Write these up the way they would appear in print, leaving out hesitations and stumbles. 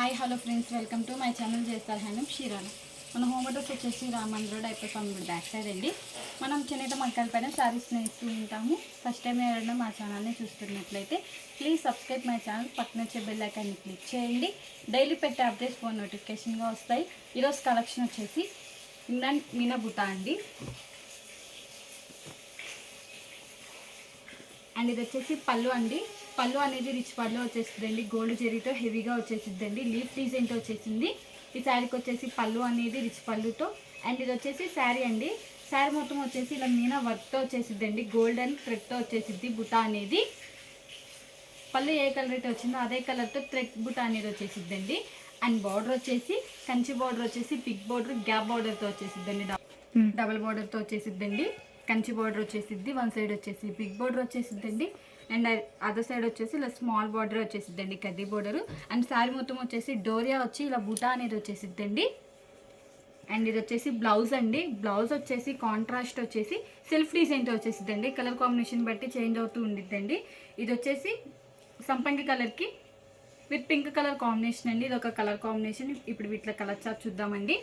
Hi hello friends, welcome to my channel చేస్తారు hand క్షీరాలు. మన home address వచ్చేసి రామంద్ర diaper పంపిణీ బ్యాక్ సైడ్ అండి. మనం చిన్న మక్కల పైన శారీస్ నేస్తూ ఉంటాము. ఫస్ట్ టైం ఎవరైనా మా ఛానల్ని చూస్తున్నట్లయితే ప్లీజ్ సబ్స్క్రైబ్ మై ఛానల్, పక్కన వచ్చే బెల్ ఐకాన్ని క్లిక్ చేయండి. డైలీ పెట్టే అప్డేట్స్ ఫోన్ నోటిఫికేషన్గా వస్తాయి. ఈరోజు కలెక్షన్ వచ్చేసి ఇంగ్లాండ్ మీనా బుటా అండి. అండ్ ఇది వచ్చేసి పళ్ళు అండి. పళ్ళు అనేది రిచ్ పళ్ళు వచ్చేసిందండి. గోల్డ్ జరీతో హెవీగా వచ్చేసిద్దండి. లీఫ్ డిజైన్తో వచ్చేసింది. ఈ శారీకి వచ్చేసి పళ్ళు అనేది రిచ్ పళ్ళుతో. అండ్ ఇది వచ్చేసి శారీ అండి. శారీ మొత్తం వచ్చేసి ఇలా మీనా వర్క్తో వచ్చేసిద్దండి. గోల్డ్ అండ్ థ్రెడ్తో వచ్చేసిద్ది బుటా అనేది. పళ్ళు ఏ కలర్ అయితే వచ్చిందో అదే కలర్తో థ్రెడ్ బుటా అనేది వచ్చేసిద్దండి. అండ్ బార్డర్ వచ్చేసి కంచి బార్డర్ వచ్చేసి పిక్ బార్డర్ గ్యాప్ బార్డర్తో వచ్చేసిద్దండి. డబల్ బార్డర్తో వచ్చేసిద్దండి. కంచి బార్డర్ వచ్చేసిద్ది. వన్ సైడ్ వచ్చేసి బిగ్ బార్డర్ వచ్చేసిద్దండి. అండ్ అదర్ సైడ్ వచ్చేసి ఇలా స్మాల్ బార్డర్ వచ్చేసిద్దండి, కడ్డీ బార్డరు. అండ్ శారీ మొత్తం వచ్చేసి డోరియా వచ్చి ఇలా బుటా అనేది వచ్చేసిద్దండి. అండ్ ఇది వచ్చేసి బ్లౌజ్ అండి. బ్లౌజ్ వచ్చేసి కాంట్రాస్ట్ వచ్చేసి సెల్ఫ్ డిజైన్తో వచ్చేసిద్దండి. కలర్ కాంబినేషన్ బట్టి చేంజ్ అవుతూ ఉండిద్దండి. ఇది వచ్చేసి సంపంగి కలర్కి విత్ పింక్ కలర్ కాంబినేషన్ అండి. ఇది ఒక కలర్ కాంబినేషన్. ఇప్పుడు వీటిలో కలర్ చార్ట్ చూద్దామండి.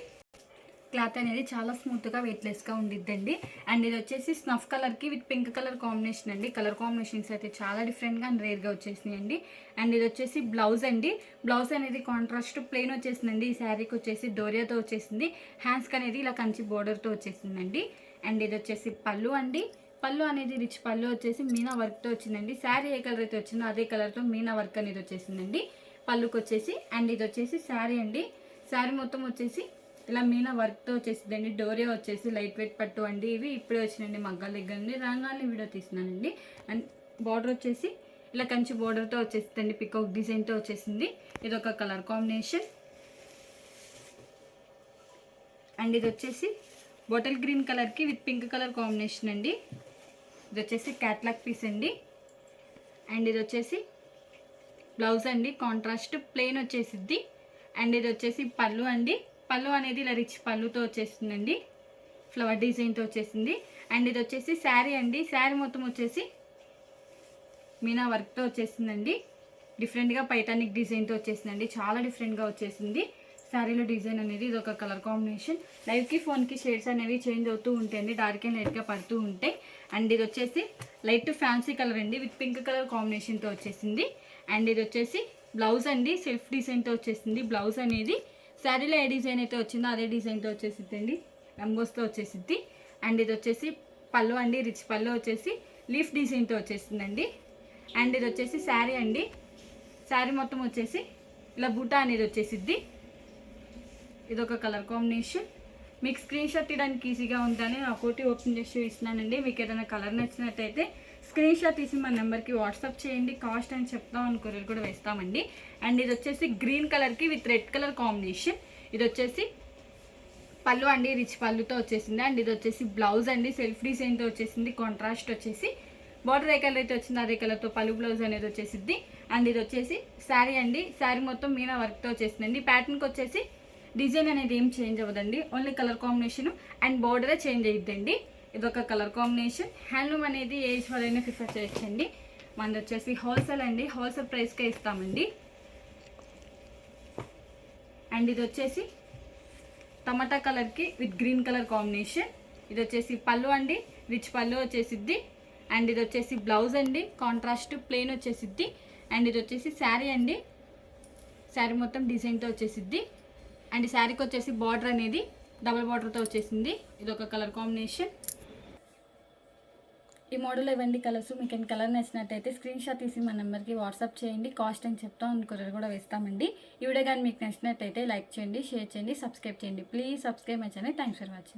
క్లాత్ అనేది చాలా స్మూత్గా వెయిట్లెస్గా ఉండిద్దండి. అండ్ ఇది వచ్చేసి స్నఫ్ కలర్కి విత్ పింక్ కలర్ కాంబినేషన్ అండి. కలర్ కాంబినేషన్స్ అయితే చాలా డిఫరెంట్గా అండ్ రేర్గా వచ్చేసినాయండి. అండ్ ఇది వచ్చేసి బ్లౌజ్ అండి. బ్లౌజ్ అనేది కాంట్రాస్ట్ ప్లెయిన్ వచ్చేసిందండి. ఈ శారీకి వచ్చేసి డోరియాతో వచ్చేసింది. హ్యాండ్స్కి అనేది ఇలా కంచి బోర్డర్తో వచ్చేసిందండి. అండ్ ఇది వచ్చేసి పళ్ళు అండి. పళ్ళు అనేది రిచ్ పళ్ళు వచ్చేసి మీనా వర్క్తో వచ్చిందండి. శారీ ఏ కలర్ అయితే వచ్చిందో అదే కలర్తో మీనా వర్క్ అనేది వచ్చేసిందండి పళ్ళుకి వచ్చేసి. అండ్ ఇది వచ్చేసి శారీ అండి. శారీ మొత్తం వచ్చేసి ఇలా మీనా వర్క్తో వచ్చేసిందండి. డోరియా వచ్చేసి లైట్ వెయిట్ పట్టు అండి. ఇవి ఇప్పుడే వచ్చినండి మగ్గాల దగ్గర నుండి. రంగాల్ని వీడియో తీస్తున్నానండి. అండ్ బార్డర్ వచ్చేసి ఇలా కంచి బార్డర్తో వచ్చేసిందండి. పికాక్ డిజైన్తో వచ్చేసింది. ఇది ఒక కలర్ కాంబినేషన్. అండ్ ఇది వచ్చేసి బాటిల్ గ్రీన్ కలర్కి విత్ పింక్ కలర్ కాంబినేషన్ అండి. ఇది వచ్చేసి క్యాట్లాగ్ పీస్ అండి. అండ్ ఇది వచ్చేసి బ్లౌజ్ అండి. Contrast plain వచ్చేసిద్ది. అండ్ ఇది వచ్చేసి పళ్ళు అండి. పళ్ళు అనేది ఇలా రిచ్ పళ్ళుతో వచ్చేసిందండి. ఫ్లవర్ డిజైన్తో వచ్చేసింది. అండ్ ఇది వచ్చేసి శారీ అండి. శారీ మొత్తం వచ్చేసి మీనా వర్క్తో వచ్చేసిందండి. డిఫరెంట్గా పైటానిక్ డిజైన్తో వచ్చేసిందండి. చాలా డిఫరెంట్గా వచ్చేసింది శారీలో డిజైన్ అనేది. ఇది ఒక కలర్ కాంబినేషన్. లైవ్కి ఫోన్కి షేడ్స్ అనేవి చేంజ్ అవుతూ ఉంటాయండి. డార్క్ అండ్ లైట్గా పడుతూ ఉంటాయి. అండ్ ఇది వచ్చేసి లైట్ ఫ్యాన్సీ కలర్ అండి విత్ పింక్ కలర్ కాంబినేషన్తో వచ్చేసింది. అండ్ ఇది వచ్చేసి బ్లౌజ్ అండి. సెల్ఫ్ డిజైన్తో వచ్చేసింది బ్లౌజ్ అనేది. శారీలో ఏ డిజైన్ అయితే వచ్చిందో అదే డిజైన్తో వచ్చేసిద్దండి. ఎంబోస్తో వచ్చేసిద్ది. అండ్ ఇది వచ్చేసి పళ్ళు అండి. రిచ్ పళ్ళు వచ్చేసి లీఫ్ డిజైన్తో వచ్చేసిందండి. అండ్ ఇది వచ్చేసి శారీ అండి. శారీ మొత్తం వచ్చేసి ఇలా బూటా అనేది వచ్చేసిద్ది. ఇది ఒక కలర్ కాంబినేషన్. మీకు స్క్రీన్ షాట్ తీయడానికి ఈజీగా ఉందని ఒకటి ఓపెన్ చేసి చూపిస్తున్నానండి. మీకు ఏదైనా కలర్ నచ్చినట్టయితే స్క్రీన్ షాట్ తీసి మన నెంబర్కి వాట్సాప్ చేయండి. కాస్ట్ అని చెప్తామని కొరియర్ కూడా వేస్తామండి. అండ్ ఇది వచ్చేసి గ్రీన్ కలర్కి విత్ రెడ్ కలర్ కాంబినేషన్. ఇది వచ్చేసి పళ్ళు అండి. రిచ్ పళ్ళుతో వచ్చేసింది. అండ్ ఇది వచ్చేసి బ్లౌజ్ అండి. సెల్ఫ్ డిజైన్తో వచ్చేసింది. కాంట్రాస్ట్ వచ్చేసి బార్డర్ ఏ కలర్ అయితే వచ్చిందో అదే కలర్తో పళ్ళు బ్లౌజ్ అనేది వచ్చేసిద్ది. అండ్ ఇది వచ్చేసి శారీ అండి. శారీ మొత్తం మీనా వర్క్తో వచ్చేసిందండి. ప్యాటర్న్కి వచ్చేసి డిజైన్ అనేది ఏం చేంజ్ అవ్వదండి. ఓన్లీ కలర్ కాంబినేషన్ అండ్ బార్డరే చేంజ్ అయ్యిద్దండి. ఇది ఒక కలర్ కాంబినేషన్. హ్యాండ్లూమ్ అనేది ఏ ఏజ్ వాళ్ళైనా ప్రిఫర్ చేయొచ్చండి. మనది వచ్చేసి హోల్సేల్ అండి. హోల్సేల్ ప్రైస్కే ఇస్తామండి. అండ్ ఇది వచ్చేసి టమాటా కలర్కి విత్ గ్రీన్ కలర్ కాంబినేషన్. ఇది వచ్చేసి పళ్ళు అండి. రిచ్ పళ్ళు వచ్చేసిద్ది. అండ్ ఇది వచ్చేసి బ్లౌజ్ అండి. Contrast plain వచ్చేసిద్ది. అండ్ ఇది వచ్చేసి శారీ అండి. శారీ మొత్తం డిజైన్తో వచ్చేసిద్ది. అండ్ శారీకి వచ్చేసి బార్డర్ అనేది డబల్ బార్డర్తో వచ్చేసింది. ఇది ఒక కలర్ కాంబినేషన్. ఈ మోడల్ ఇవ్వండి కలర్స్. మీకు ఏం కలర్ నచ్చినట్టయితే స్క్రీన్ షాట్ తీసి మన నెంబర్కి వాట్సాప్ చేయండి. కాస్ట్ అని చెప్తాం, కొరియర్ కూడా వేస్తామండి. ఈ వీడియో కానీ మీకు నచ్చినట్టయితే లైక్ చేయండి, షేర్ చేయండి, సబ్స్క్రైబ్ చేయండి. Please subscribe my channel. Thanks for watching.